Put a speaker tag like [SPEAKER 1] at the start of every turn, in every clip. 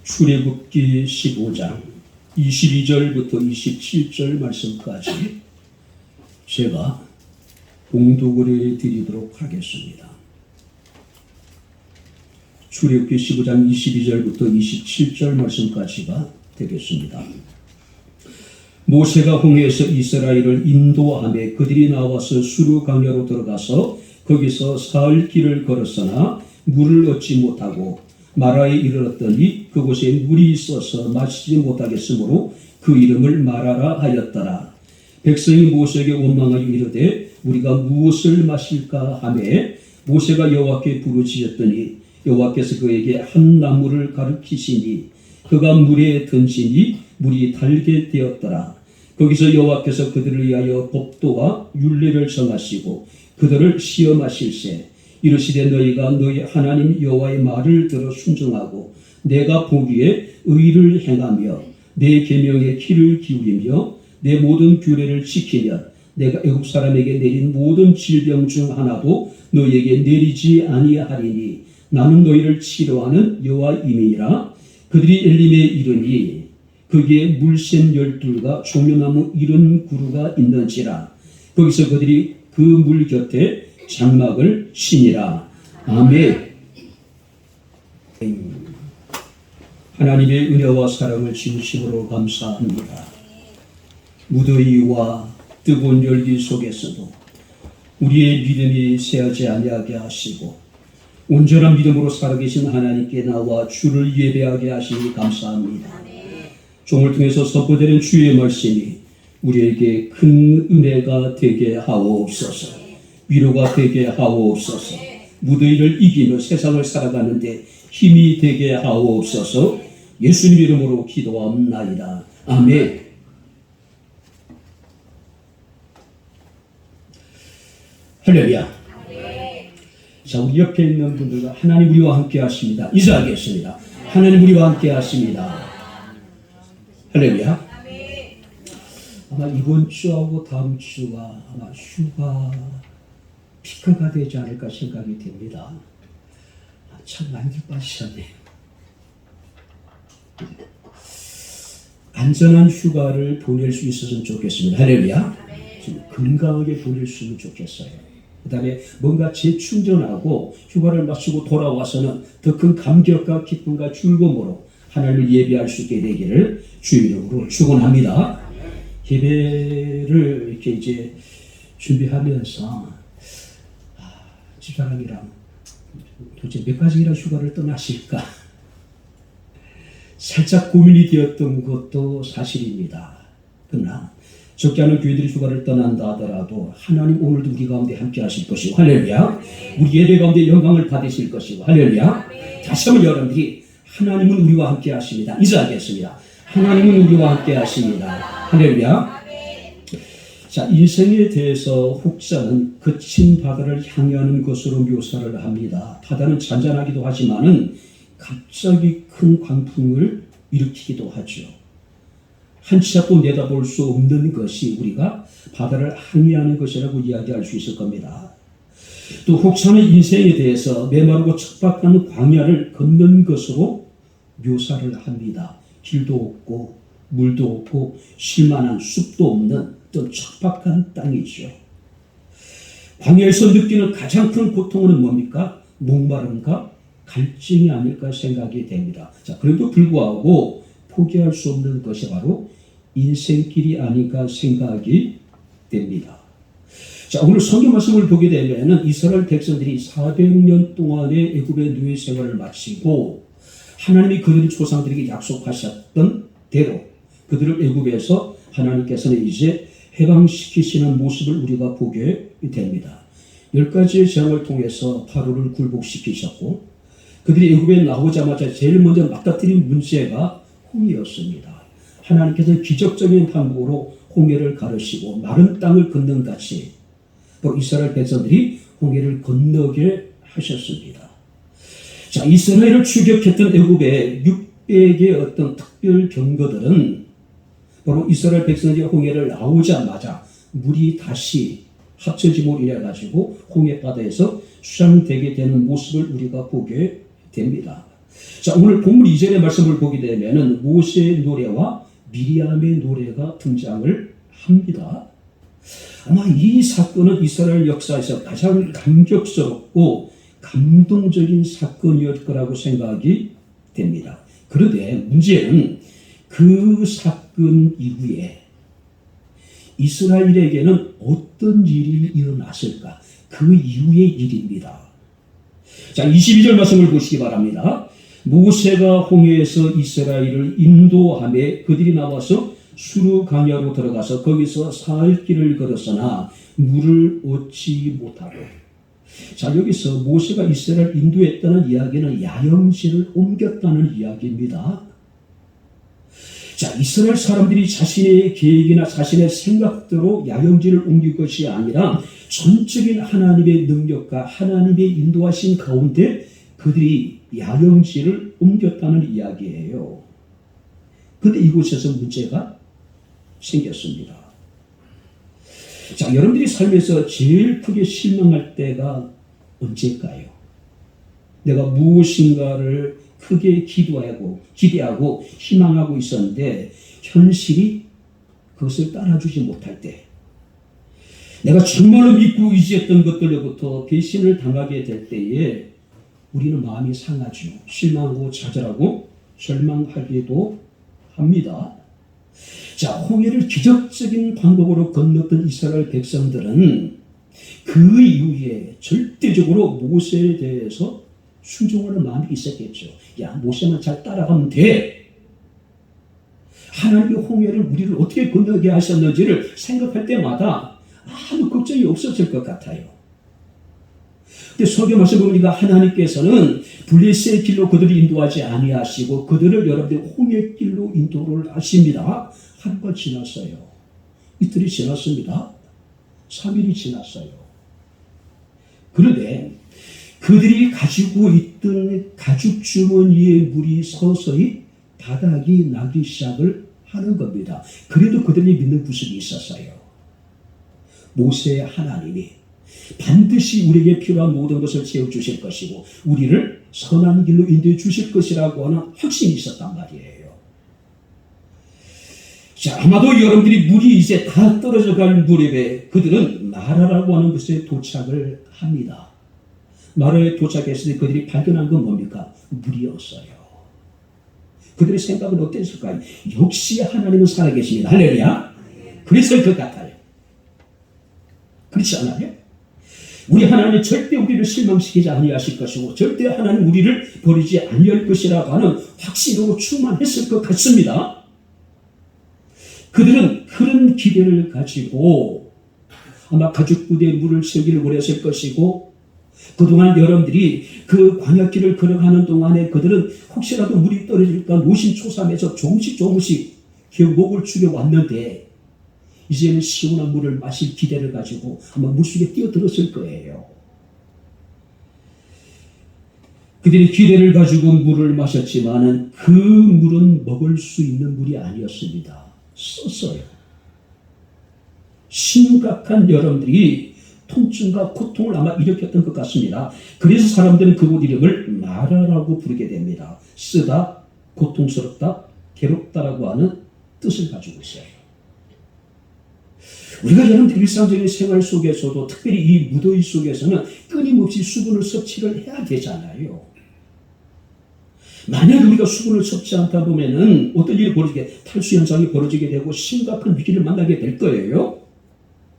[SPEAKER 1] 출애굽기 15장 22절부터 27절 말씀까지 제가 봉독을 해드리도록 하겠습니다. 출애굽기 15장 22절부터 27절 말씀까지가 되겠습니다. 모세가 홍해에서 이스라엘을 인도하며 그들이 나와서 수르 광야로 들어가서 거기서 사흘 길을 걸었으나 물을 얻지 못하고 마라에 이르렀더니 그곳에 물이 있어서 마시지 못하겠으므로 그 이름을 마라라 하였더라. 백성이 모세에게 원망하여 이르되 우리가 무엇을 마실까 하며 모세가 여호와께 부르짖었더니 여호와께서 그에게 한 나무를 가르치시니 그가 물에 던지니 물이 달게 되었더라. 거기서 여호와께서 그들을 위하여 법도와 율례를 정하시고 그들을 시험하실세 이르시되 너희가 너희 하나님 여호와의 말을 들어 순종하고 내가 보기에 의를 행하며 내 계명에 귀를 기울이며 내 모든 규례를 지키며 내가 애국 사람에게 내린 모든 질병 중 하나도 너희에게 내리지 아니하리니 나는 너희를 치료하는 여호와임이니라. 그들이 엘림에 이르니 거기에 물샘 12가 종려나무 70그루가 있는지라. 거기서 그들이 그 물 곁에 장막을 치니라. 아멘. 하나님의 은혜와 사랑을 진심으로 감사합니다. 무더위와 뜨거운 열기 속에서도 우리의 믿음이 쇠하지 아니하게 하시고 온전한 믿음으로 살아계신 하나님께 나와 주를 예배하게 하시니 감사합니다. 종을 통해서 선포되는 주의 말씀이 우리에게 큰 은혜가 되게 하옵소서. 위로가 되게 하옵소서. 무더위를 이기며 세상을 살아가는데 힘이 되게 하옵소서. 예수님 이름으로 기도합나이다. 아멘. 할렐루야. 자, 우리 옆에 있는 분들과 하나님 우리와 함께 하십니다. 인사하겠습니다. 하나님 우리와 함께 하십니다. 할렐루야. 아마 이번 주하고 다음 주가 아마 휴가 피크가 되지 않을까 생각이 됩니다. 참 많이 빠지셨네요. 안전한 휴가를 보낼 수 있었으면 좋겠습니다. 할렐루야. 좀 건강하게 보낼 수 있으면 좋겠어요. 그 다음에 뭔가 재충전하고 휴가를 마치고 돌아와서는 더 큰 감격과 기쁨과 즐거움으로 하나님을 예배할 수 있게 되기를 주의 이름으로 축원합니다. 예배를 이렇게 이제 준비하면서 집사람이랑 도대체 몇 가지나 휴가를 떠나실까 살짝 고민이 되었던 것도 사실입니다. 그러나 적지 않은 교회들이 휴가를 떠난다 하더라도 하나님 오늘도 우리 가운데 함께 하실 것이고 할렐루야. 우리 예배 가운데 영광을 받으실 것이고 할렐루야. 다시 한번 여러분들이 하나님은 우리와 함께 하십니다. 인사하겠습니다. 하나님은 우리와 함께 하십니다. 할렐루야. 자, 인생에 대해서 혹자는 거친 바다를 향하는 것으로 묘사를 합니다. 바다는 잔잔하기도 하지만은 갑자기 큰 광풍을 일으키기도 하죠. 한치 앞도 내다볼 수 없는 것이 우리가 바다를 항해하는 것이라고 이야기할 수 있을 겁니다. 또 혹자는 인생에 대해서 메마르고 척박한 광야를 걷는 것으로 묘사를 합니다. 길도 없고 물도 없고 쉴만한 숲도 없는 또 척박한 땅이죠. 광야에서 느끼는 가장 큰 고통은 뭡니까? 목마름과 갈증이 아닐까 생각이 됩니다. 자, 그래도 불구하고 포기할 수 없는 것이 바로 인생길이 아닐까 생각이 됩니다. 자, 오늘 성경 말씀을 보게 되면 이스라엘 백성들이 400년 동안의 애굽의 노예 생활을 마치고 하나님이 그들 조상들에게 약속하셨던 대로 그들을 애굽에서 하나님께서는 이제 해방시키시는 모습을 우리가 보게 됩니다. 10가지의 재앙을 통해서 바로를 굴복시키셨고 그들이 애굽에 나오자마자 제일 먼저 맞닥뜨린 문제가 홍해였습니다. 하나님께서 기적적인 방법으로 홍해를 가르시고 마른 땅을 걷는 같이 또 이스라엘 백성들이 홍해를 건너게 하셨습니다. 자, 이스라엘을 추격했던 애굽의 600의 어떤 특별 경거들은 바로 이스라엘 백성들이 홍해를 나오자마자 물이 다시 합쳐짐으로 인해 가지고 홍해 바다에서 수장되게 되는 모습을 우리가 보게 됩니다. 자, 오늘 본문 2절의 말씀을 보게 되면은 모세의 노래와 미리암의 노래가 등장을 합니다. 아마 이 사건은 이스라엘 역사에서 가장 감격스럽고 감동적인 사건이었을 거라고 생각이 됩니다. 그런데 문제는 그 사건 이후에 이스라엘에게는 어떤 일이 일어났을까? 그 이후의 일입니다. 자, 22절 말씀을 보시기 바랍니다. 모세가 홍해에서 이스라엘을 인도하며 그들이 나와서 수르 강야로 들어가서 거기서 사흘 길을 걸었으나 물을 얻지 못하고. 자, 여기서 모세가 이스라엘 인도했다는 이야기는 야영지를 옮겼다는 이야기입니다. 자, 이스라엘 사람들이 자신의 계획이나 자신의 생각대로 야영지를 옮길 것이 아니라 전적인 하나님의 능력과 하나님의 인도하신 가운데 그들이 야영지를 옮겼다는 이야기예요. 그런데 이곳에서 문제가 생겼습니다. 자, 여러분들이 삶에서 제일 크게 실망할 때가 언제일까요? 내가 무엇인가를 크게 기대하고 희망하고 있었는데 현실이 그것을 따라주지 못할 때, 내가 정말로 믿고 의지했던 것들로부터 배신을 당하게 될 때에 우리는 마음이 상하죠. 실망하고 좌절하고 절망하기도 합니다. 자, 홍해를 기적적인 방법으로 건넜던 이스라엘 백성들은 그 이후에 절대적으로 모세에 대해서 순종하는 마음이 있었겠죠. 야, 모세만 잘 따라가면 돼. 하나님의 홍해를 우리를 어떻게 건너게 하셨는지를 생각할 때마다 아무 걱정이 없어질 것 같아요. 근데 설교 말씀 보니까 하나님께서는 블레셋의 길로 그들을 인도하지 아니하시고 그들을 여러분들 홍해 길로 인도를 하십니다. 하루가 지났어요. 이틀이 지났습니다. 3일이 지났어요. 그런데 그들이 가지고 있던 가죽 주머니에 물이 서서히 바닥이 나기 시작을 하는 겁니다. 그래도 그들이 믿는 구석이 있었어요. 모세의 하나님이 반드시 우리에게 필요한 모든 것을 채워주실 것이고 우리를 선한 길로 인도해 주실 것이라고 하는 확신이 있었단 말이에요. 자, 아마도 여러분들이 물이 이제 다 떨어져 갈 무렵에 그들은 마라라고 하는 곳에 도착을 합니다. 마라에 도착했을 때 그들이 발견한 건 뭡니까? 물이었어요. 그들의 생각은 어땠을까요? 역시 하나님은 살아계십니다. 할렐루야. 그랬을 것 같아요. 그렇지 않아요? 우리 하나님은 절대 우리를 실망시키지 아니하실 것이고 절대 하나님 우리를 버리지 아니할 것이라고 하는 확신으로 충만했을 것 같습니다. 그들은 그런 기대를 가지고 아마 가죽 부대에 물을 세기를 원했을 것이고 그동안 여러분들이 그 광야길을 걸어가는 동안에 그들은 혹시라도 물이 떨어질까 노심초삼해서 조금씩 목을 죽여왔는데 이제는 시원한 물을 마실 기대를 가지고 아마 물속에 뛰어들었을 거예요. 그들이 기대를 가지고 물을 마셨지만은 그 물은 먹을 수 있는 물이 아니었습니다. 썼어요. 심각한 여러분들이 통증과 고통을 아마 일으켰던 것 같습니다. 그래서 사람들은 그곳 이름을 마라라고 부르게 됩니다. 쓰다, 고통스럽다, 괴롭다라고 하는 뜻을 가지고 있어요. 우리가 여러분들 일상적인 생활 속에서도 특별히 이 무더위 속에서는 끊임없이 수분을 섭취를 해야 되잖아요. 만약 우리가 수분을 섭취 않다 보면은 어떤 일이 벌어지게 탈수 현상이 벌어지게 되고 심각한 위기를 만나게 될 거예요.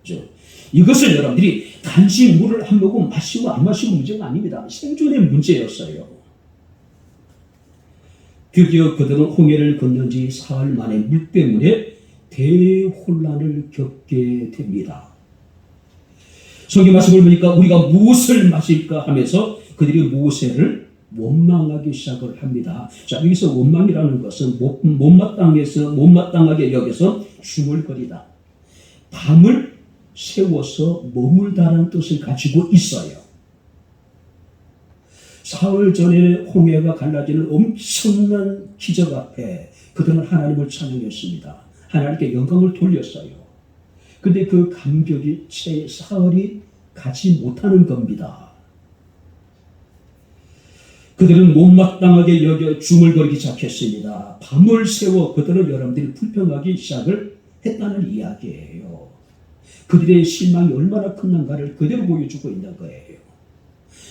[SPEAKER 1] 그렇죠? 이것은 여러분들이 단지 물을 한 모금 마시고 안 마시고 문제가 아닙니다. 생존의 문제였어요. 드디어 그들은 홍해를 건넌 지 사흘 만에 물 때문에 대혼란을 겪게 됩니다. 성경 말씀을 보니까 우리가 무엇을 마실까 하면서 그들이 모세를 원망하기 시작을 합니다. 자, 여기서 원망이라는 것은 못마땅하게 여겨서 중얼거리다. 밤을 세워서 머물다라는 뜻을 가지고 있어요. 사흘 전에 홍해가 갈라지는 엄청난 기적 앞에 그들은 하나님을 찬양했습니다. 하나님께 영광을 돌렸어요. 근데 그 감격이 채 사흘이 가지 못하는 겁니다. 그들은 못마땅하게 여겨 중얼거리기 시작했습니다. 밤을 새워 그들은 여러분들이 불평하기 시작을 했다는 이야기예요. 그들의 실망이 얼마나 큰가를 그대로 보여주고 있는 거예요.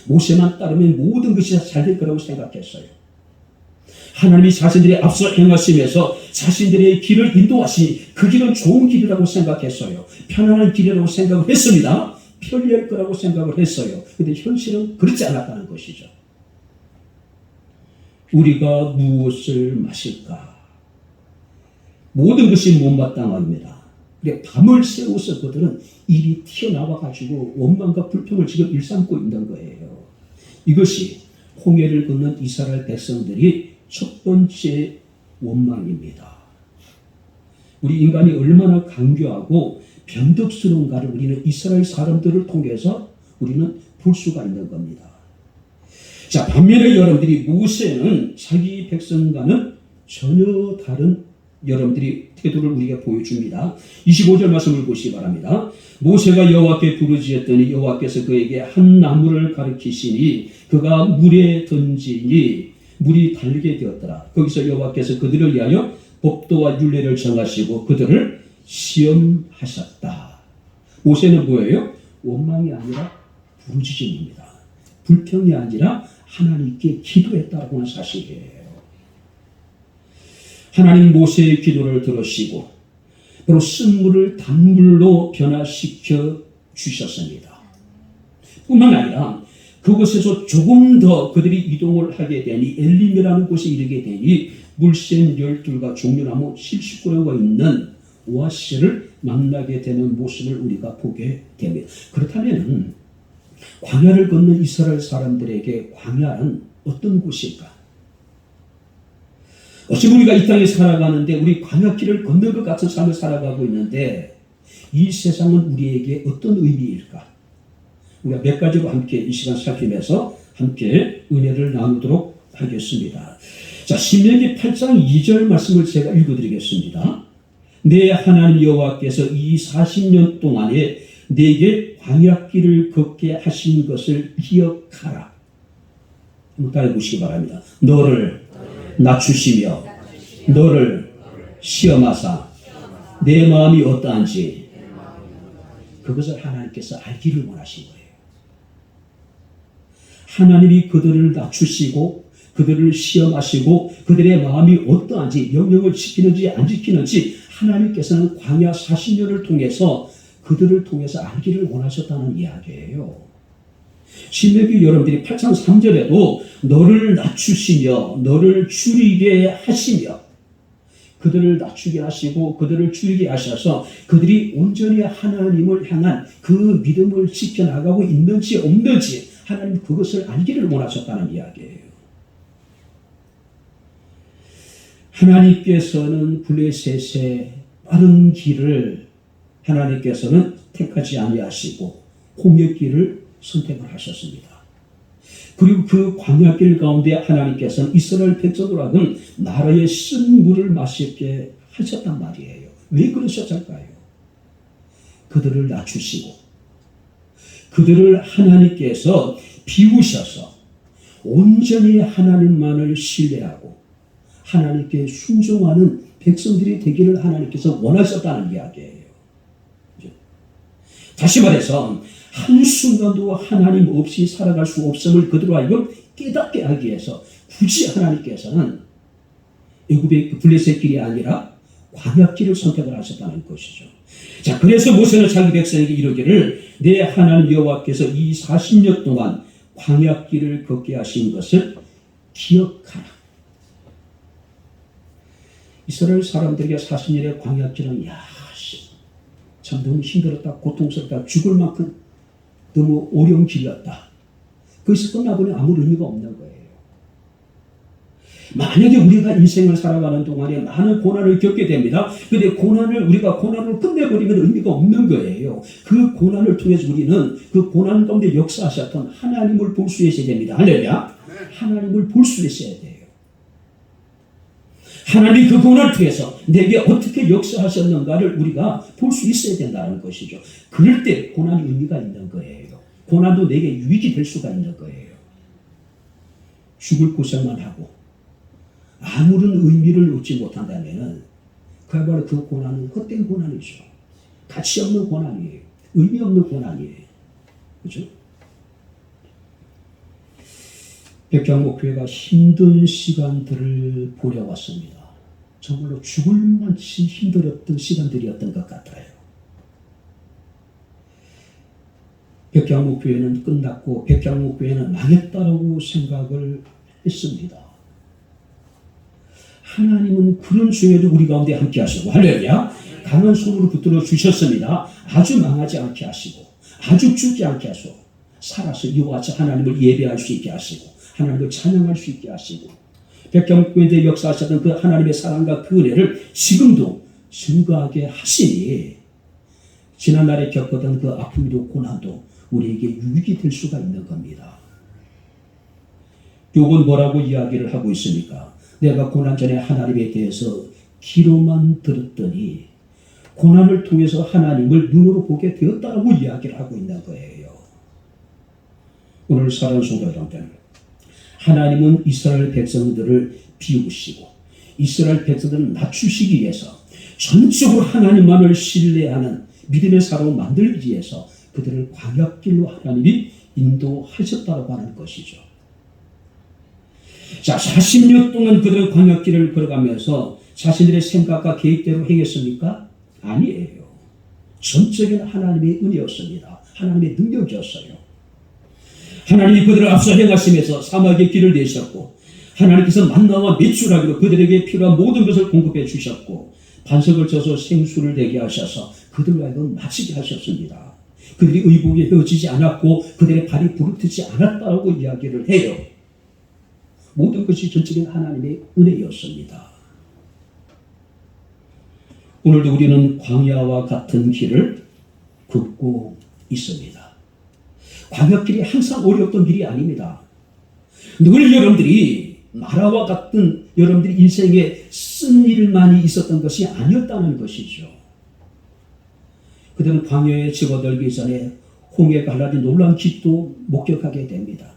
[SPEAKER 1] 모세만 따르면 모든 것이 잘 될 거라고 생각했어요. 하나님이 자신들의 앞서 행하시면서 자신들의 길을 인도하시니 그 길은 좋은 길이라고 생각했어요. 편안한 길이라고 생각을 했습니다. 편리할 거라고 생각을 했어요. 그런데 현실은 그렇지 않았다는 것이죠. 우리가 무엇을 마실까? 모든 것이 못마땅합니다. 그래 밤을 새워서 그들은 입이 튀어나와 가지고 원망과 불평을 지금 일삼고 있는 거예요. 이것이 홍해를 건넌 이스라엘 백성들이 첫 번째 원망입니다. 우리 인간이 얼마나 강교하고 변덕스러운가를 우리는 이스라엘 사람들을 통해서 우리는 볼 수가 있는 겁니다. 자, 반면에 여러분들이 모세는 자기 백성과는 전혀 다른 여러분들이 태도를 우리가 보여줍니다. 25절 말씀을 보시기 바랍니다. 모세가 여호와께 부르짖었더니 여호와께서 그에게 한 나무를 가리키시니 그가 물에 던지니 물이 달게 되었더라. 거기서 여호와께서 그들을 위하여 법도와 율례를 정하시고 그들을 시험하셨다. 모세는 뭐예요? 원망이 아니라 부르짖음입니다. 불평이 아니라 하나님께 기도했다고 하는 사실이에요. 하나님 모세의 기도를 들으시고 바로 쓴물을 단물로 변화시켜 주셨습니다. 뿐만 아니라 그곳에서 조금 더 그들이 이동을 하게 되니 엘림이라는 곳에 이르게 되니 물샘 12과 종려나무 70그루가 있는 오아시스를 만나게 되는 모습을 우리가 보게 됩니다. 그렇다면 광야를 걷는 이스라엘 사람들에게 광야는 어떤 곳일까? 어찌 우리가 이 땅에 살아가는데 우리 광야길을 걷는 것 같은 삶을 살아가고 있는데 이 세상은 우리에게 어떤 의미일까? 우리가 몇 가지로 함께 이 시간 살피면서 함께 은혜를 나누도록 하겠습니다. 자, 신명기 8장 2절 말씀을 제가 읽어드리겠습니다. 내 하나님 여호와께서 이 40년 동안에 내게 광야길을 걷게 하신 것을 기억하라. 한번 따라해 보시기 바랍니다. 너를 낮추시며 너를 시험하사 내 마음이 어떠한지 그것을 하나님께서 알기를 원하신 거예요. 하나님이 그들을 낮추시고 그들을 시험하시고 그들의 마음이 어떠한지 명령을 지키는지 안 지키는지 하나님께서는 광야 40년을 통해서 그들을 통해서 알기를 원하셨다는 이야기예요. 신명기 여러분들이 8장 3절에도 너를 낮추시며 너를 줄이게 하시며 그들을 낮추게 하시고 그들을 줄이게 하셔서 그들이 온전히 하나님을 향한 그 믿음을 지켜나가고 있는지 없는지 하나님 그것을 알기를 원하셨다는 이야기예요. 하나님께서는 블레셋의 빠른 길을 하나님께서는 택하지 아니하시고 홍해길을 선택을 하셨습니다. 그리고 그 광야길 가운데 하나님께서는 이스라엘 백성으로 하여금 나라의 쓴 물을 마시게 하셨단 말이에요. 왜 그러셨을까요? 그들을 낮추시고 그들을 하나님께서 비우셔서 온전히 하나님만을 신뢰하고 하나님께 순종하는 백성들이 되기를 하나님께서 원하셨다는 이야기예요. 다시 말해서 한순간도 하나님 없이 살아갈 수 없음을 그들로 하여금 깨닫게 하기 위해서 굳이 하나님께서는 애굽의 블레셋 길이 아니라 광야길을 선택을 하셨다는 것이죠. 자, 그래서 모세는 자기 백성에게 이르기를 내 하나님 여호와께서 이 40년 동안 광야길을 걷게 하신 것을 기억하라. 이스라엘 사람들에게 40년의 광야길은 참 너무 힘들었다, 고통스럽다, 죽을 만큼 너무 어려운 길이었다. 거기서 끝나보니 아무 의미가 없는 거예요. 만약에 우리가 인생을 살아가는 동안에 많은 고난을 겪게 됩니다. 그런데 우리가 고난을 끝내버리면 의미가 없는 거예요. 그 고난을 통해서 우리는 그 고난 가운데 역사하셨던 하나님을 볼 수 있어야 됩니다. 할렐루야. 하나님을 볼 수 있어야 돼요. 하나님 그 고난을 통해서 내게 어떻게 역사하셨는가를 우리가 볼 수 있어야 된다는 것이죠. 그럴 때 고난이 의미가 있는 거예요. 고난도 내게 유익이 될 수가 있는 거예요. 죽을 고생만 하고 아무런 의미를 얻지 못한다면 그야말로 그 고난은 헛된 고난이죠. 가치 없는 고난이에요. 의미 없는 고난이에요. 그죠? 백향목교회가 힘든 시간들을 보내왔습니다. 정말로 죽을 만치 힘들었던 시간들이었던 것 같아요. 백향목교회는 끝났고 백향목교회는 망했다라고 생각을 했습니다. 하나님은 그런 중에도 우리 가운데 함께 하시고 할렐루야, 강한 손으로 붙들어 주셨습니다. 아주 망하지 않게 하시고 아주 죽지 않게 하시고 살아서 이와 같이 하나님을 예배할 수 있게 하시고 하나님을 찬양할 수 있게 하시고 백향목교회에 역사하셨던 그 하나님의 사랑과 그 은혜를 지금도 증거하게 하시니 지난날에 겪었던 그 아픔도 고난도 우리에게 유익이 될 수가 있는 겁니다. 욥은 뭐라고 이야기를 하고 있습니까? 내가 고난 전에 하나님에 대해서 귀로만 들었더니 고난을 통해서 하나님을 눈으로 보게 되었다라고 이야기를 하고 있는 거예요. 오늘 사랑하는 성도 여러분, 하나님은 이스라엘 백성들을 비우시고 이스라엘 백성들을 낮추시기 위해서 전적으로 하나님만을 신뢰하는 믿음의 사람을 만들기 위해서 그들을 광야길로 하나님이 인도하셨다고 하는 것이죠. 자, 40년 동안 그들은 광야길을 걸어가면서 자신들의 생각과 계획대로 행했습니까? 아니에요. 전적인 하나님의 은혜였습니다. 하나님의 능력이었어요. 하나님이 그들을 앞서 행하시면서 사막의 길을 내셨고 하나님께서 만나와 메추라기로 그들에게 필요한 모든 것을 공급해 주셨고 반석을 쳐서 생수를 내게 하셔서 그들과 하여금 마시게 하셨습니다. 그들이 의복에 헤어지지 않았고 그들의 발이 부르트지 않았다고 이야기를 해요. 모든 것이 전적인 하나님의 은혜였습니다. 오늘도 우리는 광야와 같은 길을 걷고 있습니다. 광야길이 항상 어려웠던 길이 아닙니다. 늘 여러분들이 마라와 같은 여러분들이 인생에 쓴 일만이 있었던 것이 아니었다는 것이죠. 그들은 광야에 접어들기 전에 홍해가 갈라진 놀라운 기도 목격하게 됩니다.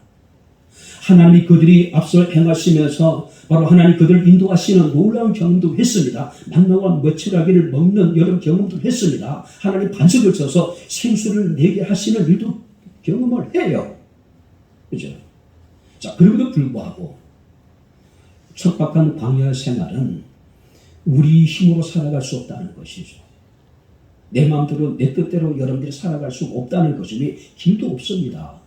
[SPEAKER 1] 하나님이 그들이 앞서 행하시면서 바로 하나님 그들을 인도하시는 놀라운 경험도 했습니다. 만나와 머치라기를 먹는 여러 경험도 했습니다. 하나님 반석을 쳐서 생수를 내게 하시는 일도 경험을 해요. 그죠? 자, 그럼에도 불구하고 척박한 광야 생활은 우리 힘으로 살아갈 수 없다는 것이죠. 내 마음대로 내 뜻대로 여러분들이 살아갈 수 없다는 것이니 길도 없습니다.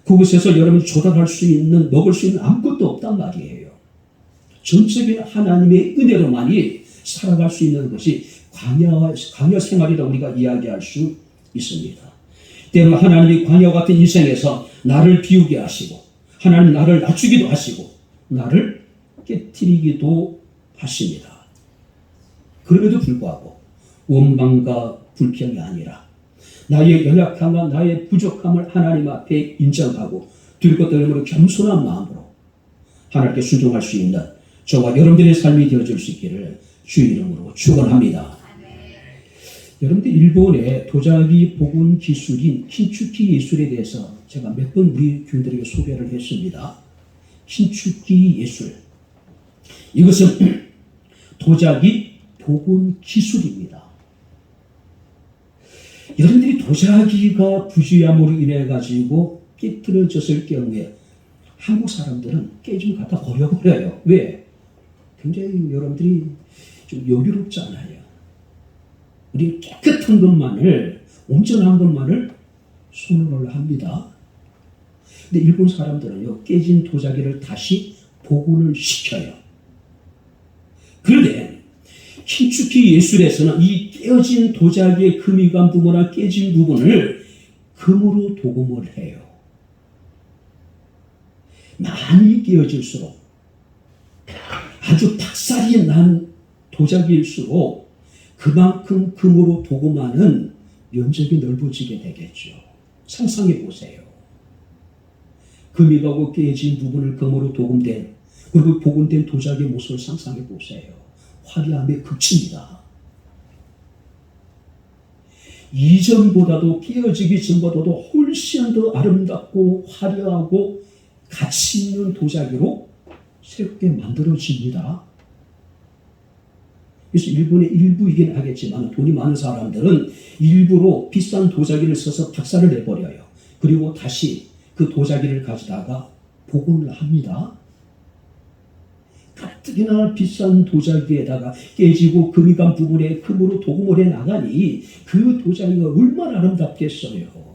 [SPEAKER 1] 그곳에서 여러분이 조달할 수 있는 먹을 수 있는 아무것도 없단 말이에요. 전적인 하나님의 은혜로만이 살아갈 수 있는 것이 광야 생활이라고 우리가 이야기할 수 있습니다. 때로 하나님이 광야 같은 인생에서 나를 비우게 하시고 하나님 나를 낮추기도 하시고 나를 깨트리기도 하십니다. 그럼에도 불구하고 원망과 불평이 아니라 나의 연약함과 나의 부족함을 하나님 앞에 인정하고 두렵고 떨림으로 겸손한 마음으로 하나님께 순종할 수 있는 저와 여러분들의 삶이 되어줄 수 있기를 주의 이름으로 축원합니다. 여러분들 일본의 도자기 복원 기술인 킨추키 예술에 대해서 제가 몇 번 우리 교인들에게 소개를 했습니다. 킨추키 예술, 이것은 도자기 복원 기술입니다. 여러분들이 도자기가 부주의함으로 인해 가지고 깨트려졌을 경우에 한국 사람들은 깨지면 갖다 버려버려요. 왜? 굉장히 여러분들이 좀 여유롭잖아요. 우리 깨끗한 것만을, 온전한 것만을 선호를 합니다. 근데 일본 사람들은요, 깨진 도자기를 다시 복원을 시켜요. 그런데 킨추키 예술에서는 이 깨어진 도자기의 금이 간 부분이나 깨진 부분을 금으로 도금을 해요. 많이 깨어질수록 아주 탁살이 난 도자기일수록 그만큼 금으로 도금하는 면적이 넓어지게 되겠죠. 상상해 보세요. 금이 가고 깨진 부분을 금으로 도금된 그리고 복원된 도자기의 모습을 상상해 보세요. 화려함의 극치입니다. 이전보다도 깨어지기 전보다도 훨씬 더 아름답고 화려하고 가치 있는 도자기로 새롭게 만들어집니다. 그래서 일본의 일부이긴 하겠지만 돈이 많은 사람들은 일부러 비싼 도자기를 써서 박살을 내버려요. 그리고 다시 그 도자기를 가져다가 복원을 합니다. 가뜩이나 비싼 도자기에다가 깨지고 금이 간 부분에 금으로 도금을 해 나가니 그 도자기가 얼마나 아름답겠어요.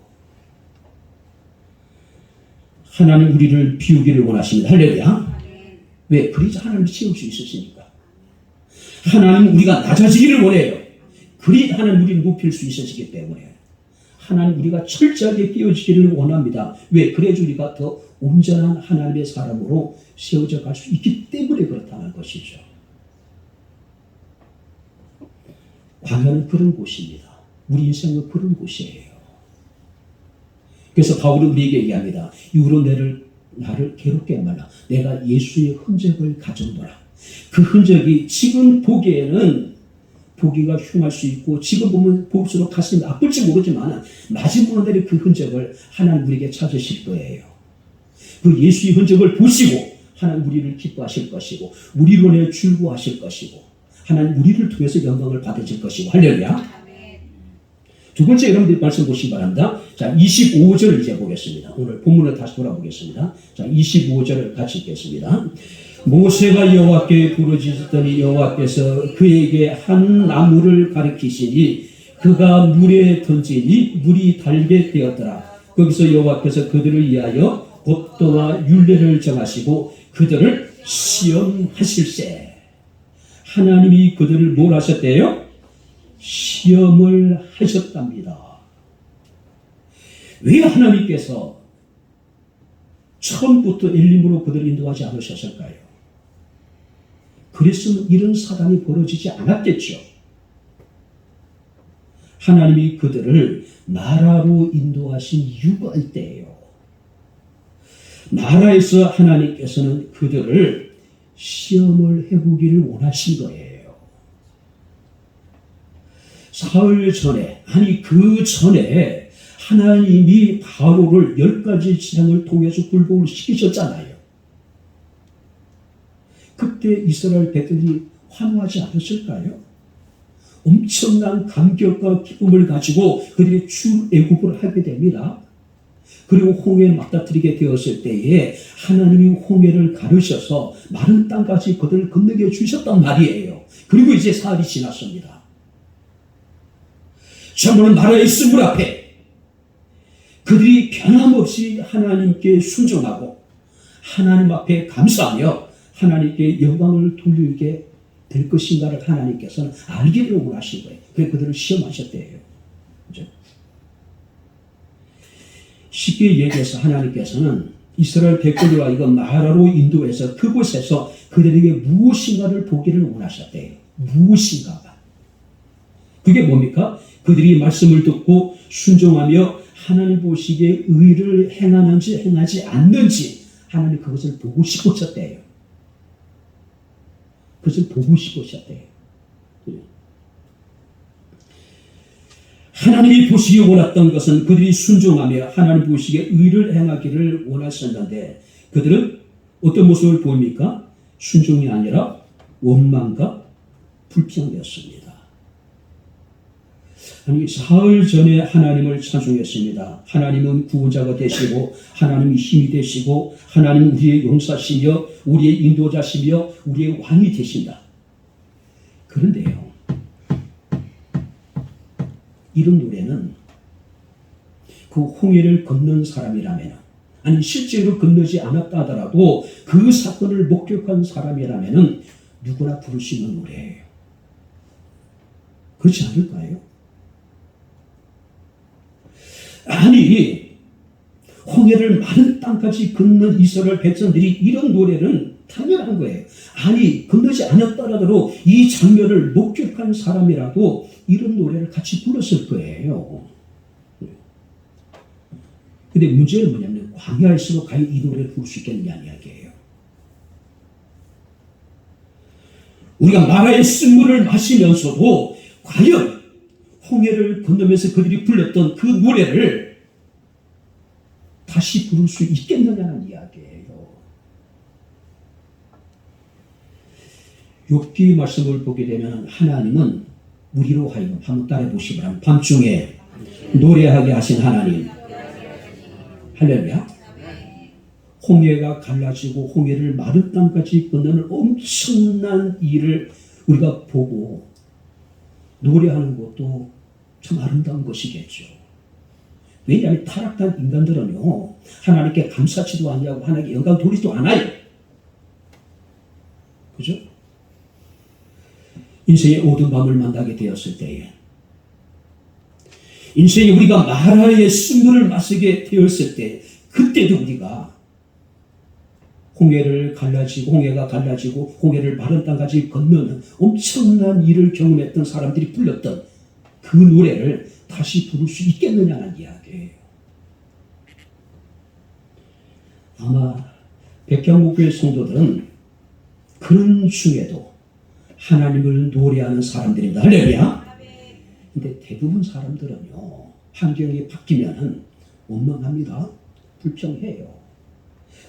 [SPEAKER 1] 하나님 우리를 비우기를 원하십니다. 할렐루야. 왜? 그래서 하나님을 채울 수 있으시니까. 하나님 우리가 낮아지기를 원해요. 그리 하나님 우리를 높일 수 있으시기 때문에 하나님 우리가 철저하게 깨어지기를 원합니다. 왜? 그래야지 우리가 더 온전한 하나님의 사람으로 세워져 갈 수 있기 때문에 그렇다는 것이죠. 광야는 그런 곳입니다. 우리 인생은 그런 곳이에요. 그래서 바울은 우리에게 얘기합니다. 이후로 나를 괴롭게 말라. 내가 예수의 흔적을 가져오노라. 그 흔적이 지금 보기에는 보기가 흉할 수 있고 지금 보면 볼수록 가슴이 아플지 모르지만 마지막에 그 흔적을 하나님 우리에게 찾으실 거예요. 그 예수의 흔적을 보시고 하나님 우리를 기뻐하실 것이고 우리로 인해 즐거워하실 것이고 하나님 우리를 통해서 영광을 받으실 것이고 할렐루야. 두 번째 여러분들이 말씀 보시기 바랍니다. 자, 25절을 이제 보겠습니다. 오늘 본문을 다시 돌아보겠습니다. 자, 25절을 같이 읽겠습니다. 모세가 여호와께 부르짖었더니 여호와께서 그에게 한 나무를 가리키시니 그가 물에 던지니 물이 달게 되었더라. 거기서 여호와께서 그들을 위하여 법도와 율례를 정하시고 그들을 시험하실세. 하나님이 그들을 뭘 하셨대요? 시험을 하셨답니다. 왜 하나님께서 처음부터 엘림으로 그들을 인도하지 않으셨을까요? 그랬으면 이런 사단이 벌어지지 않았겠죠. 하나님이 그들을 나라로 인도하신 이유가 있대요. 나라에서 하나님께서는 그들을 시험을 해보기를 원하신 거예요. 사흘 전에, 아니 그 전에 하나님이 바로를 10가지 재앙을 통해서 굴복을 시키셨잖아요. 그때 이스라엘 백성들이 환호하지 않았을까요? 엄청난 감격과 기쁨을 가지고 그들이 출애굽을 하게 됩니다. 그리고 홍해를 맞닥뜨리게 되었을 때에 하나님이 홍해를 가르셔서 마른 땅까지 그들을 건너게 주셨단 말이에요. 그리고 이제 사흘이 지났습니다. 정말 나라의 스물 앞에 그들이 변함없이 하나님께 순종하고 하나님 앞에 감사하며 하나님께 영광을 돌리게 될 것인가를 하나님께서는 알기를 원하신 거예요. 그래서 그들을 시험하셨대요. 그죠? 쉽게 얘기해서 하나님께서는 이스라엘 백성들과 이거 나라로 인도해서 그곳에서 그들에게 무엇인가를 보기를 원하셨대요. 무엇인가가. 그게 뭡니까? 그들이 말씀을 듣고 순종하며 하나님 보시기에 의를 행하는지 행하지 않는지 하나님 그것을 보고 싶으셨대요. 그것을 보고 싶으셨대요. 하나님이 보시기 원했던 것은 그들이 순종하며 하나님 보시기에 의를 행하기를 원하셨는데 그들은 어떤 모습을 보입니까? 순종이 아니라 원망과 불평이었습니다. 아니 사흘 전에 하나님을 찬송했습니다. 하나님은 구원자가 되시고 하나님이 힘이 되시고 하나님은 우리의 용사시며 우리의 인도자시며 우리의 왕이 되신다. 그런데요, 이런 노래는 그 홍해를 건넌 사람이라면, 아니 실제로 건너지 않았다 하더라도 그 사건을 목격한 사람이라면 누구나 부를 수 있는 노래예요. 그렇지 않을까요? 아니 홍해를 마른 땅까지 건넌 이스라엘 백성들이 이런 노래는 당연한 거예요. 아니 건너지 않았더라도 이 장면을 목격한 사람이라도 이런 노래를 같이 불렀을 거예요. 근데 문제는 뭐냐면 광야에서도 과연 이 노래를 부를 수 있겠느냐는 이야기예요. 우리가 마라의 쓴물을 마시면서도 과연 홍해를 건너면서 그들이 불렀던 그 노래를 다시 부를 수 있겠느냐는 이야기예요. 욥기 말씀을 보게 되면 하나님은 우리로 하여금 한번 따라 보시기 바랍니다. 밤중에 노래하게 하신 하나님. 할렐루야. 홍해가 갈라지고 홍해를 마른 땅까지 건너는 엄청난 일을 우리가 보고 노래하는 것도 참 아름다운 것이겠죠. 왜냐하면 타락한 인간들은요, 하나님께 감사치도 않냐고 하나님께 영광 돌리지도 않아요. 그죠? 인생의 어두운 밤을 만나게 되었을 때에, 인생에 우리가 마라의 쓴물을 마시게 되었을 때, 그때도 우리가 홍해가 갈라지고 홍해를 마른 땅까지 건너는 엄청난 일을 경험했던 사람들이 불렀던 그 노래를 다시 부를 수 있겠느냐는 이야기예요. 아마 백향목교회 성도들은 그런 중에도 하나님을 노래하는 사람들입니다. 할렐루야. 근데 대부분 사람들은요, 환경이 바뀌면은 원망합니다. 불평해요.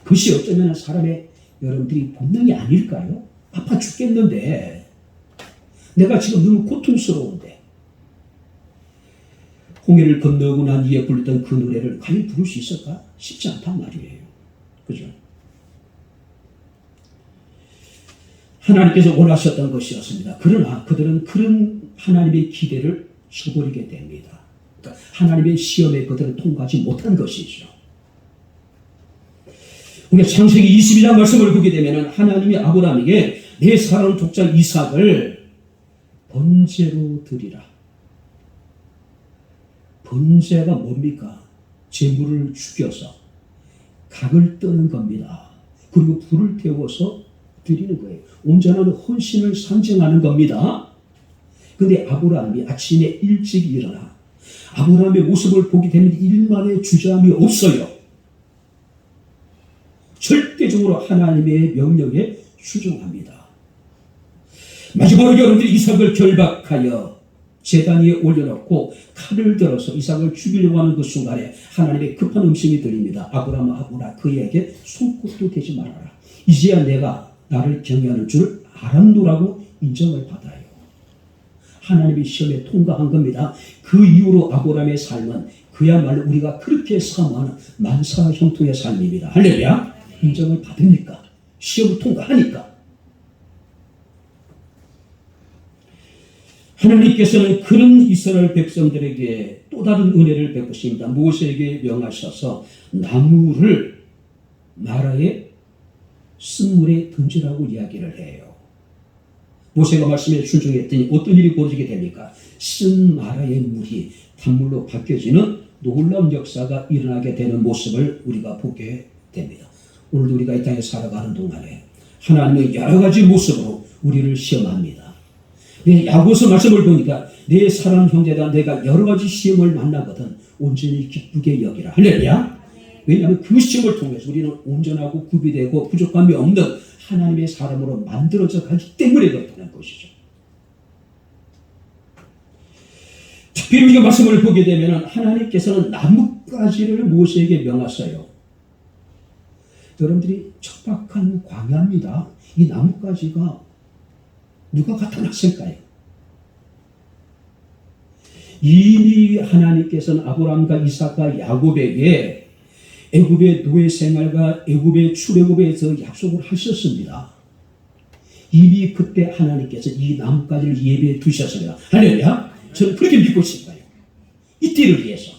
[SPEAKER 1] 그것이 어쩌면 사람의 여러분들이 본능이 아닐까요? 아파 죽겠는데, 내가 지금 너무 고통스러운데, 홍해를 건너고 난 이후에 불렀던 그 노래를 과연 부를 수 있을까? 쉽지 않단 말이에요. 그죠? 하나님께서 원하셨던 것이었습니다. 그러나 그들은 그런 하나님의 기대를 저버리게 됩니다. 그러니까 하나님의 시험에 그들은 통과하지 못한 것이죠. 우리가 창세기 22장 말씀을 보게 되면 하나님이 아브라함에게 내 사랑하는 독자 이삭을 번제로 드리라. 번제가 뭡니까? 제물을 죽여서 각을 뜨는 겁니다. 그리고 불을 태워서 드리는 거예요. 온전한 헌신을 상징하는 겁니다. 그런데 아브라함이 아침에 일찍 일어나 아브라함의 모습을 보게 되면 일만의 주저함이 없어요. 절대적으로 하나님의 명령에 순종합니다. 마지막으로 여러분들이 이삭을 결박하여 제단 위에 올려놓고 칼을 들어서 이삭을 죽이려고 하는 그 순간에 하나님의 급한 음성이 들립니다. 아브라함아, 그에게 손꼽도 대지 말아라. 이제야 내가 나를 경외하는 줄 알았노라고 인정을 받아요. 하나님의 시험에 통과한 겁니다. 그 이후로 아브라함의 삶은 그야말로 우리가 그렇게 사모하는 만사 형통의 삶입니다. 할렐루야. 인정을 받으니까, 시험을 통과하니까. 하나님께서는 그런 이스라엘 백성들에게 또 다른 은혜를 베푸십니다. 모세에게 명하셔서 나무를 마라의 쓴물에 던지라고 이야기를 해요. 모세가 말씀에 순종했더니 어떤 일이 벌어지게 됩니까? 쓴 마라의 물이 단물로 바뀌어지는 놀라운 역사가 일어나게 되는 모습을 우리가 보게 됩니다. 오늘도 우리가 이 땅에 살아가는 동안에 하나님은 여러 가지 모습으로 우리를 시험합니다. 야고보서 말씀을 보니까 내 사랑하는 형제다 내가 여러 가지 시험을 만나거든 온전히 기쁘게 여기라. 할렐루야. 왜냐하면 그 시험을 통해서 우리는 온전하고 구비되고 부족함이 없는 하나님의 사람으로 만들어져 가기 때문에 그렇다는 것이죠. 특별히 우리가 말씀을 보게 되면 하나님께서는 나뭇가지를 모세에게 명하셔요. 여러분들이 척박한 광야입니다. 이 나뭇가지가 누가 갖다 놨을까요? 이미 하나님께서는 아브라함과 이삭과 야곱에게 애굽의 노예 생활과 애굽의 출애굽에서 약속을 하셨습니다. 이미 그때 하나님께서 이 나뭇가지를 예배해 두셨습니다. 할렐루야. 저는 그렇게 믿고 있습니다. 이때를 위해서.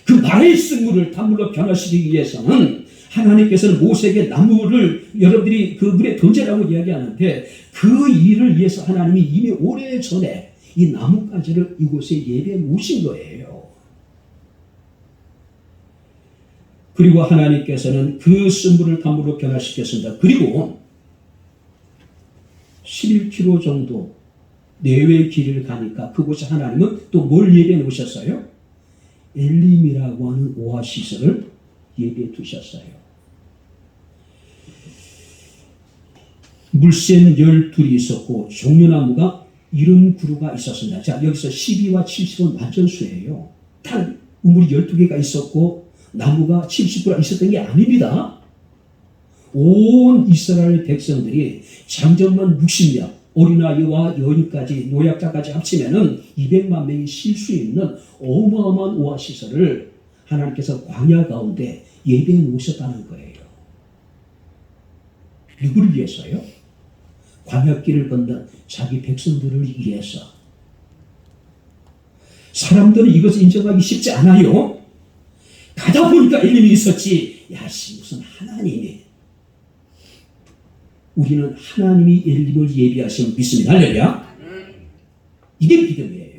[SPEAKER 1] 그 마라의 쓴물을 단물로 변화시키기 위해서는 하나님께서는 모세에게 나무를 여러분들이 그 물에 던지라고 이야기하는데 그 일을 위해서 하나님이 이미 오래전에 이 나뭇가지를 이곳에 예배해 놓으신 거예요. 그리고 하나님께서는 그 쓴물을 단물로 변화시켰습니다. 그리고 11km 정도 내외의 길을 가니까 그곳에 하나님은 또 뭘 예배해 놓으셨어요? 엘림이라고 하는 오아시스를 예배해 두셨어요. 물샘 12이 있었고 종려나무가 70그루가 있었습니다. 자, 여기서 12와 70은 완전수예요. 단 우물이 12개가 있었고 나무가 70그루가 있었던 게 아닙니다. 온 이스라엘 백성들이 장정만 60명, 어린아이와 여인까지 노약자까지 합치면은 200만 명이 쉴 수 있는 어마어마한 오아시스를 하나님께서 광야 가운데 예배해 놓으셨다는 거예요. 누구를 위해서요? 광야길을 걷는 자기 백성들을 위해서. 사람들은 이것을 인정하기 쉽지 않아요. 가다 보니까 엘림이 있었지. 야씨 무슨 하나님이. 우리는 하나님이 엘림을 예비하시면 믿습니다. 할렐루야. 이게 믿음이에요.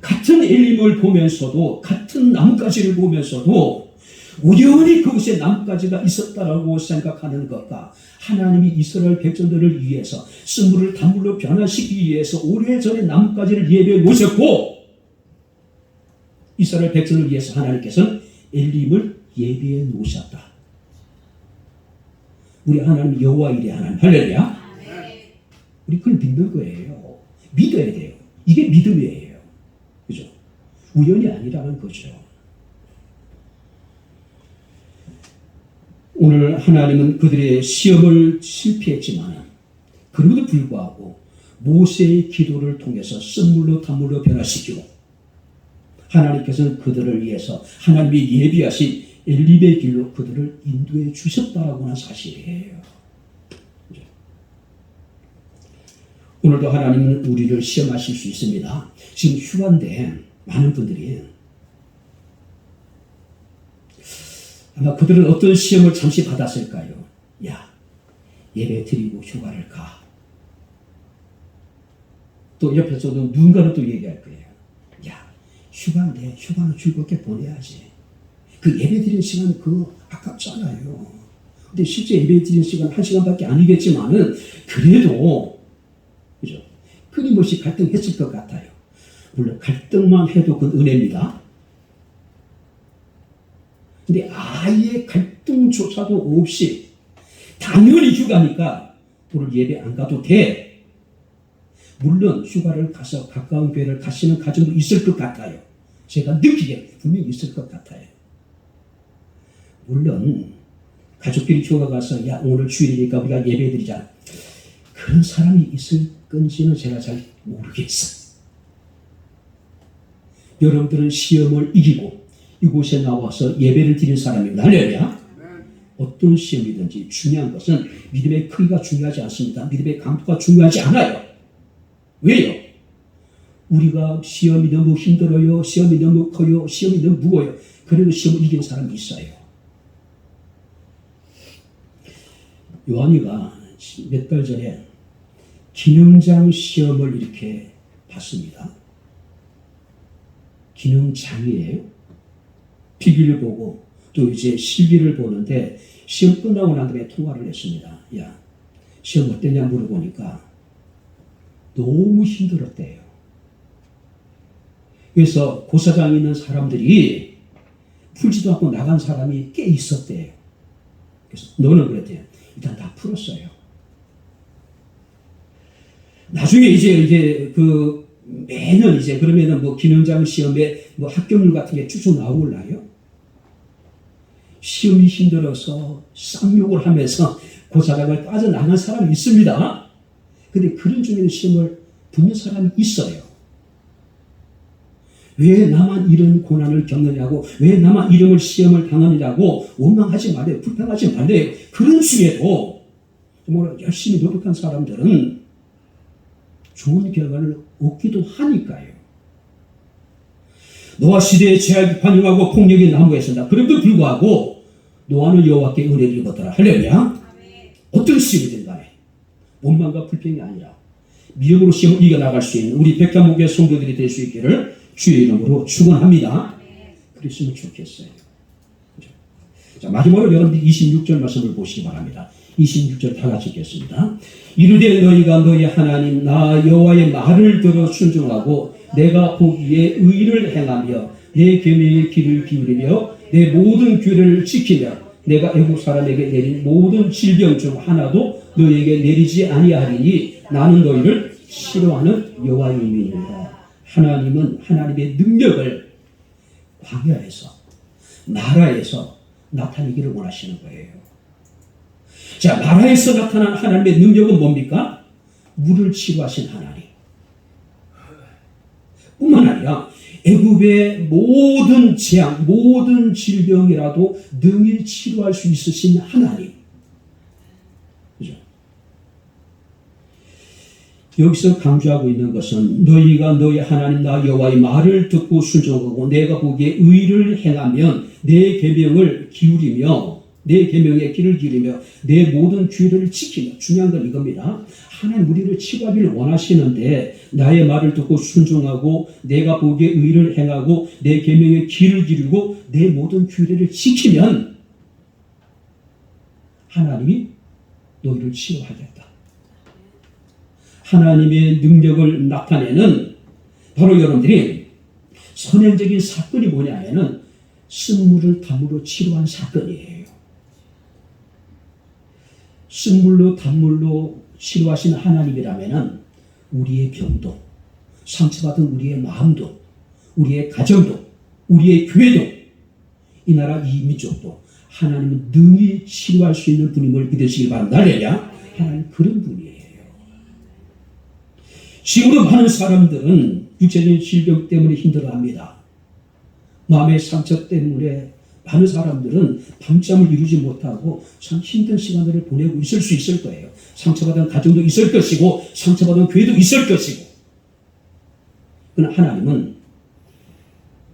[SPEAKER 1] 같은 엘림을 보면서도 같은 나뭇가지를 보면서도 우연히 그곳에 나뭇가지가 있었다라고 생각하는 것과 하나님이 이스라엘 백성들을 위해서 쓴물을 단물로 변화시키기 위해서 오래전에 나뭇가지를 예배해 놓으셨고 이스라엘 백성을 위해서 하나님께서는 엘림을 예배해 놓으셨다. 우리 하나님 여호와 이레 하나님 할렐루야. 우리 그걸 믿는 거예요. 믿어야 돼요. 이게 믿음이에요. 그죠? 우연이 아니라는 거죠. 오늘 하나님은 그들의 시험을 실패했지만 그럼에도 불구하고 모세의 기도를 통해서 쓴물로 단물로 변화시키고 하나님께서는 그들을 위해서 하나님이 예비하신 엘림의 길로 그들을 인도해 주셨다라고 하는 사실이에요. 오늘도 하나님은 우리를 시험하실 수 있습니다. 지금 휴가인데 많은 분들이 아마 그들은 어떤 시험을 잠시 받았을까요? 야, 예배 드리고 휴가를 가. 또 옆에서도 누군가는 또 얘기할 거예요. 야, 휴가인데 휴가는 즐겁게 보내야지. 그 예배 드리는 시간 그거 아깝잖아요. 근데 실제 예배 드리는 시간 1시간밖에 아니겠지만은 그래도 그죠? 끊임없이 갈등했을 것 같아요. 물론 갈등만 해도 그건 은혜입니다. 근데 아예 갈등조차도 없이 당연히 휴가니까 오늘 예배 안 가도 돼. 물론 휴가를 가서 가까운 교회를 가시는 가정도 있을 것 같아요. 제가 느끼기에 분명히 있을 것 같아요. 물론 가족끼리 휴가 가서 야 오늘 주일이니까 우리가 예배드리자. 그런 사람이 있을 건지는 제가 잘 모르겠어요. 여러분들은 시험을 이기고 이곳에 나와서 예배를 드리는 사람입니다. 할렐루야. 어떤 시험이든지 중요한 것은 믿음의 크기가 중요하지 않습니다. 믿음의 강도가 중요하지 않아요. 왜요? 우리가 시험이 너무 힘들어요. 시험이 너무 커요. 시험이 너무 무거워요. 그래도 시험을 이기는 사람이 있어요. 요한이가 몇 달 전에 기능장 시험을 이렇게 봤습니다. 기능장이에요. 필기를 보고 또 이제 실기를 보는데 시험 끝나고 난 다음에 통화를 했습니다. 야, 시험 어땠냐 물어보니까 너무 힘들었대요. 그래서 고사장에 있는 사람들이 풀지도 않고 나간 사람이 꽤 있었대요. 그래서 너는 그랬대요. 일단 다 풀었어요. 나중에 이제 그 매년 이제 그러면은 뭐 기능장 시험에 뭐 합격률 같은 게 쭉 나올라요? 시험이 힘들어서 쌍욕을 하면서 고사장을 빠져나간 사람이 있습니다. 근데 그런 중에는 시험을 붙는 사람이 있어요. 왜 나만 이런 고난을 겪느냐고, 왜 나만 이런 시험을 당하느냐고 원망하지 말래요. 불평하지 말래요. 그런 중에도 정말 열심히 노력한 사람들은 좋은 결과를 얻기도 하니까요. 노아 시대의 제약이 관용하고 폭력이 난무했습니다. 그럼에도 불구하고 노아는 여호와께 은혜를 입었더라. 할렐루야. 어떤 시험이든 간에 원망과 불평이 아니라 미움으로 시험을 이겨나갈 수 있는 우리 백향목의 성도들이 될 수 있기를 주의 이름으로 축원합니다. 그랬으면 좋겠어요. 자, 마지막으로 여러분들 26절 말씀을 보시기 바랍니다. 26절 다 같이 읽겠습니다. 이르되 너희가 너희 하나님 나 여호와의 말을 들어 순종하고 내가 보기에 의를 행하며 내 계명의 귀를 기울이며 내 모든 규례를 지키며 내가 애국 사람에게 내린 모든 질병 중 하나도 너희에게 내리지 아니하리니 나는 너희를 싫어하는 여호와임이니라. 하나님은 하나님의 능력을 광야에서 나라에서 나타내기를 원하시는 거예요. 자, 마라에서 나타난 하나님의 능력은 뭡니까? 물을 치유하신 하나님. 뿐만 아니라 애굽의 모든 재앙, 모든 질병이라도 능히 치료할 수 있으신 하나님. 그죠? 여기서 강조하고 있는 것은 너희가 너희 하나님 나 여호와의 말을 듣고 순종하고 내가 보기에 의를 행하면 내 계명을 기울이며 내 계명에 귀를 기울이며 내 모든 규례를 지키며, 중요한 건 이겁니다. 하나님 우리를 치유하기를 원하시는데 나의 말을 듣고 순종하고 내가 보기에 의를 행하고 내 계명에 귀를 기울이고 내 모든 규례를 지키면 하나님이 너희를 치유하겠다. 하나님의 능력을 나타내는 바로 여러분들이 선행적인 사건이 뭐냐면은 쓴물을 단물로 치료한 사건이에요. 쓴물로 단물로 치료하신 하나님이라면은 우리의 병도, 상처받은 우리의 마음도, 우리의 가정도, 우리의 교회도, 이 나라 이 민족도 하나님은 능히 치료할 수 있는 분임을 믿으시기 바랍니다. 할렐루야. 하나님 그런 분이에요. 지금도 많은 사람들은 육체적인 질병 때문에 힘들어합니다. 마음의 상처 때문에 많은 사람들은 밤잠을 이루지 못하고 참 힘든 시간들을 보내고 있을 수 있을 거예요. 상처받은 가정도 있을 것이고 상처받은 교회도 있을 것이고. 그러나 하나님은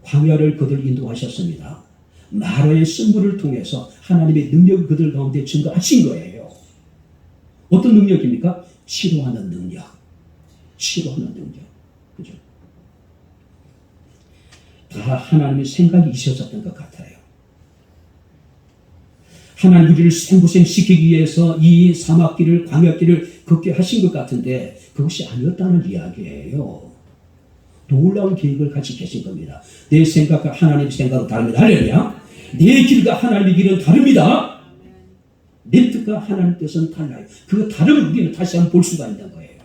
[SPEAKER 1] 광야를 그들 인도하셨습니다. 마라의 쓴물을 통해서 하나님의 능력을 그들 가운데 증거하신 거예요. 어떤 능력입니까? 치료하는 능력. 치료하는 능력. 그죠? 다 하나님의 생각이 있었던 것 같아요. 하나님 우리를 생고생시키기 위해서 이 사막길을, 광야길을 걷게 하신 것 같은데 그것이 아니었다는 이야기예요. 놀라운 계획을 가지고 계신 겁니다. 내 생각과 하나님의 생각은 다릅니다. 할렐루야. 내 길과 하나님의 길은 다릅니다. 내 뜻과 하나님의 뜻은 달라요. 그 다름을 우리는 다시 한번 볼 수가 있는 거예요.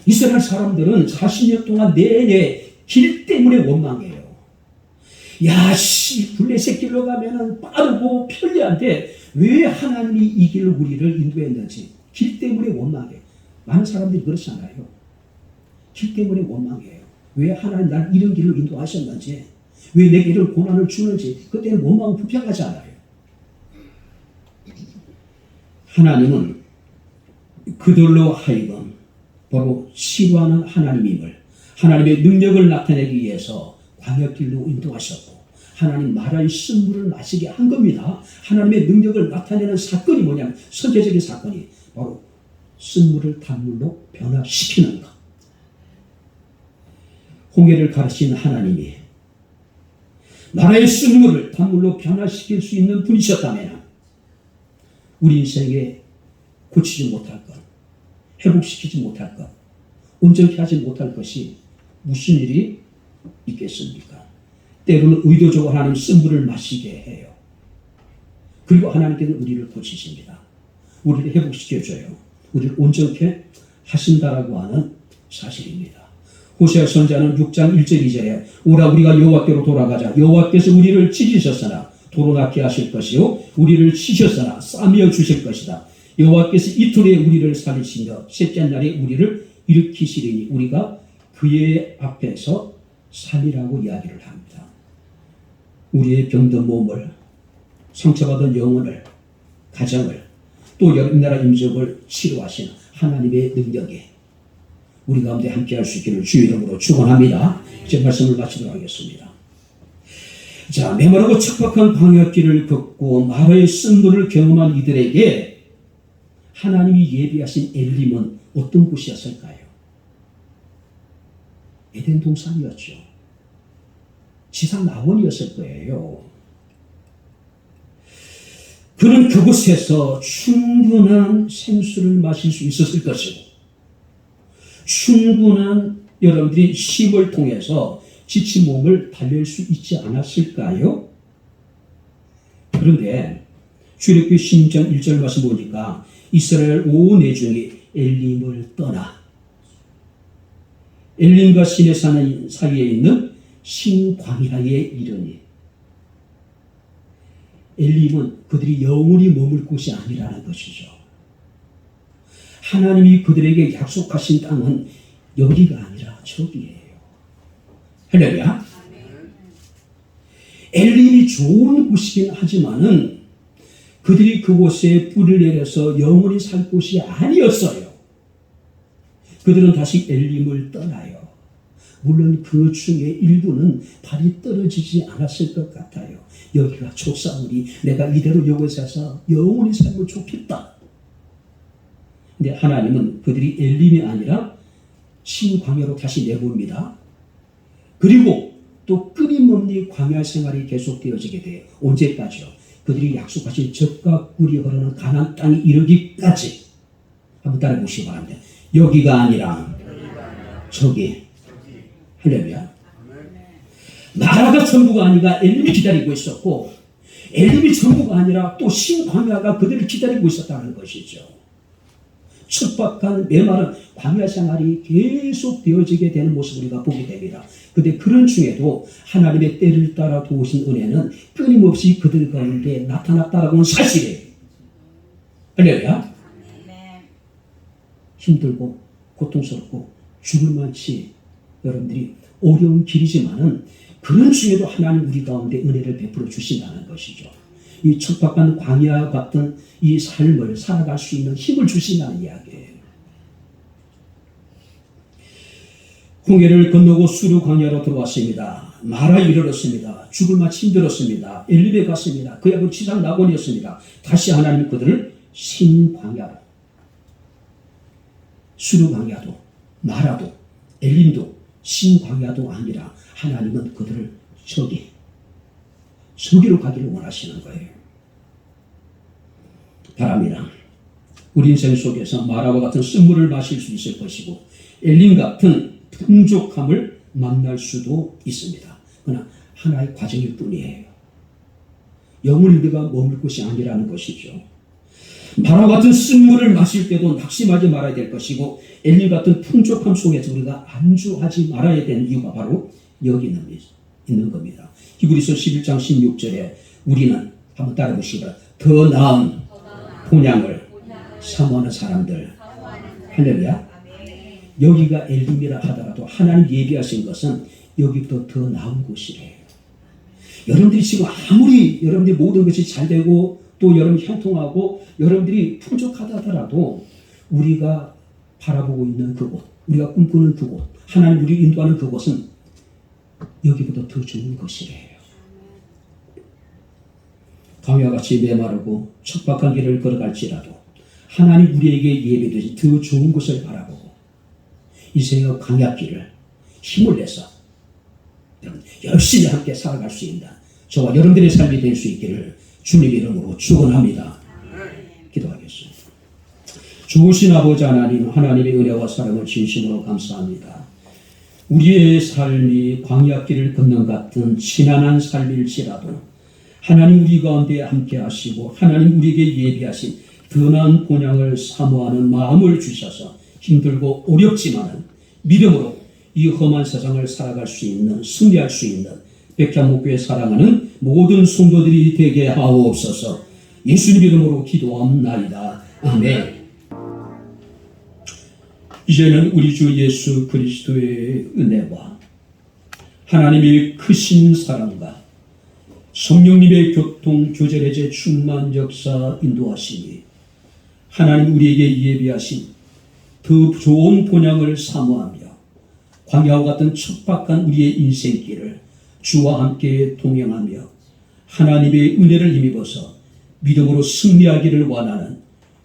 [SPEAKER 1] 이스라엘 사람들은 40년 동안 내내 길 때문에 원망해요. 야, 블레셋 길로 가면은 빠르고 편리한데 왜 하나님이 이 길로 우리를 인도했는지 길 때문에 원망해. 많은 사람들이 그렇잖아요. 길 때문에 원망해요. 왜 하나님 날 이런 길로 인도하셨는지, 왜 내게 이런 고난을 주는지 그때는 원망은 불평하잖아요. 하나님은 그들로 하여금 바로 치료하는 하나님임을, 하나님의 능력을 나타내기 위해서 광야길로 인도하셨고 하나님 마라의 쓴물을 마시게 한 겁니다. 하나님의 능력을 나타내는 사건이 뭐냐면, 선제적인 사건이 바로 쓴물을 단물로 변화시키는 것. 홍해를 가르친 하나님이 마라의 쓴물을 단물로 변화시킬 수 있는 분이셨다면 우리 인생에 고치지 못할 것, 회복시키지 못할 것, 온전케 하지 못할 것이 무슨 일이 있겠습니까? 때로는 의도적으로 하나님 쓴물을 마시게 해요. 그리고 하나님께는 우리를 고치십니다. 우리를 회복시켜줘요. 우리를 온전케 하신다라고 하는 사실입니다. 호세아 선지자는 6장 1절 2절에 오라 우리가 여호와께로 돌아가자. 여호와께서 우리를 찢으셨으나 도로 낫게 하실 것이요 우리를 치셨으나 싸매어 주실 것이다. 여호와께서 이틀에 우리를 살리시며 셋째 날에 우리를 일으키시리니 우리가 그의 앞에서 살리라고 이야기를 합니다. 우리의 병든 몸을, 상처받은 영혼을, 가정을, 또 여러 나라 민족을 치료하시는 하나님의 능력에 우리 가운데 함께할 수 있기를 주의 이름으로 축원합니다. 제 말씀을 마치도록 하겠습니다. 자, 메마르고 척박한 광야길을 걷고 마라의 쓴물을 경험한 이들에게 하나님이 예비하신 엘림은 어떤 곳이었을까요? 에덴 동산이었죠. 지상 낙원이었을 거예요. 그는 그곳에서 충분한 생수를 마실 수 있었을 것이고 충분한 여러분들이 쉼을 통해서 지친 몸을 달랠 수 있지 않았을까요? 그런데 출애굽기 16장 1절 말씀 보니까 이스라엘 온 내중이 엘림을 떠나 엘림과 시내 사이에 있는 신광야에 이르니 엘림은 그들이 영원히 머물 곳이 아니라는 것이죠. 하나님이 그들에게 약속하신 땅은 여기가 아니라 저기예요. 할렐루야. 엘림이 좋은 곳이긴 하지만은 그들이 그곳에 뿌리를 내려서 영원히 살 곳이 아니었어요. 그들은 다시 엘림을 떠나요. 물론 그 중에 일부는 발이 떨어지지 않았을 것 같아요. 여기가 족사물이 내가 이대로 여기서 사서 영원히 살면 좋겠다. 근데 하나님은 그들이 엘림이 아니라 신광야로 다시 내봅니다. 그리고 또 끊임없는 광야 생활이 계속되어지게 돼요. 언제까지요? 그들이 약속하신 젖과 꿀이 흐르는 가나안 땅에 이르기까지. 한번 따라해 보시기 바랍니다. 여기가 아니라 저기. 할렐루야. 나라가 전부가 아니라 엘림이 기다리고 있었고, 엘림이 전부가 아니라 또 신광야가 그들을 기다리고 있었다는 것이죠. 척박한 메마른 광야 생활이 계속 되어지게 되는 모습을 우리가 보게 됩니다. 그런데 그런 중에도 하나님의 때를 따라 도우신 은혜는 끊임없이 그들 가운데 나타났다라고는 사실이에요. 할렐루야. 힘들고 고통스럽고 죽을 만치 여러분들이 어려운 길이지만은 그런 중에도 하나님 우리 가운데 은혜를 베풀어 주신다는 것이죠. 이 척박한 광야 같은 이 삶을 살아갈 수 있는 힘을 주신다는 이야기예요. 홍해를 건너고 수르 광야로 들어왔습니다. 마라에 이르렀습니다. 죽을 만치 힘들었습니다. 엘림에 갔습니다. 그 약은 치상 낙원이었습니다. 다시 하나님 그들을 신광야로, 수르 광야도 마라도 엘림도 신광야도 아니라 하나님은 그들을 저기로 가기를 원하시는 거예요. 바랍니다. 우리 인생 속에서 마라와 같은 쓴물을 마실 수 있을 것이고 엘림 같은 풍족함을 만날 수도 있습니다. 그러나 하나의 과정일 뿐이에요. 영원히 우리가 머물 곳이 아니라는 것이죠. 마라 같은 쓴물을 마실 때도 낙심하지 말아야 될 것이고 엘림 같은 풍족함 속에서 우리가 안주하지 말아야 되는 이유가 바로 여기 있는 겁니다. 히브리서 11장 16절에 우리는 한번 따라 보시기 더 나은 본향을 사모하는 사람들. 할렐루야. 여기가 엘림이라 하더라도 하나님 예비하신 것은 여기부터 더 나은 곳이래요. 여러분들이 지금 아무리 여러분들이 모든 것이 잘 되고 또 여러분 형통하고 여러분들이 풍족하다 하더라도 우리가 바라보고 있는 그곳, 우리가 꿈꾸는 그곳, 하나님 우리 인도하는 그곳은 여기보다 더 좋은 것이래요. 강야와 같이 메마르고 척박한 길을 걸어갈지라도 하나님 우리에게 예배되신 더 좋은 곳을 바라보고 이 생의 광야길을 힘을 내서 열심히 함께 살아갈 수 있는 저와 여러분들의 삶이 될 수 있기를 주님 이름으로 축원합니다. 기도하겠습니다. 좋으신 아버지 하나님, 하나님의 은혜와 사랑을 진심으로 감사합니다. 우리의 삶이 광야길을 걷는 같은 지난한 삶일지라도 하나님 우리 가운데 함께 하시고 하나님 우리에게 예비하신 더 나은 본향을 사모하는 마음을 주셔서 힘들고 어렵지만 믿음으로 이 험한 세상을 살아갈 수 있는, 승리할 수 있는 백향목교회 사랑하는 모든 성도들이 되게 하옵소서. 예수님 이름으로 기도합나이다. 아멘. 이제는 우리 주 예수 그리스도의 은혜와 하나님의 크신 사랑과 성령님의 교통, 교제례제 충만 역사 인도하시니 하나님 우리에게 예비하신 더 좋은 본향을 사모하며 광야와 같은 척박한 우리의 인생길을 주와 함께 동행하며 하나님의 은혜를 힘입어서 믿음으로 승리하기를 원하는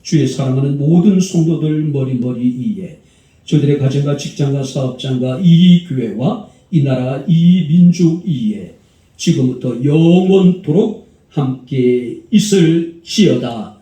[SPEAKER 1] 주의 사랑하는 모든 성도들 머리머리 위에 저들의 가정과 직장과 사업장과 이 교회와 이 나라 이 민족 위에 지금부터 영원토록 함께 있을지어다.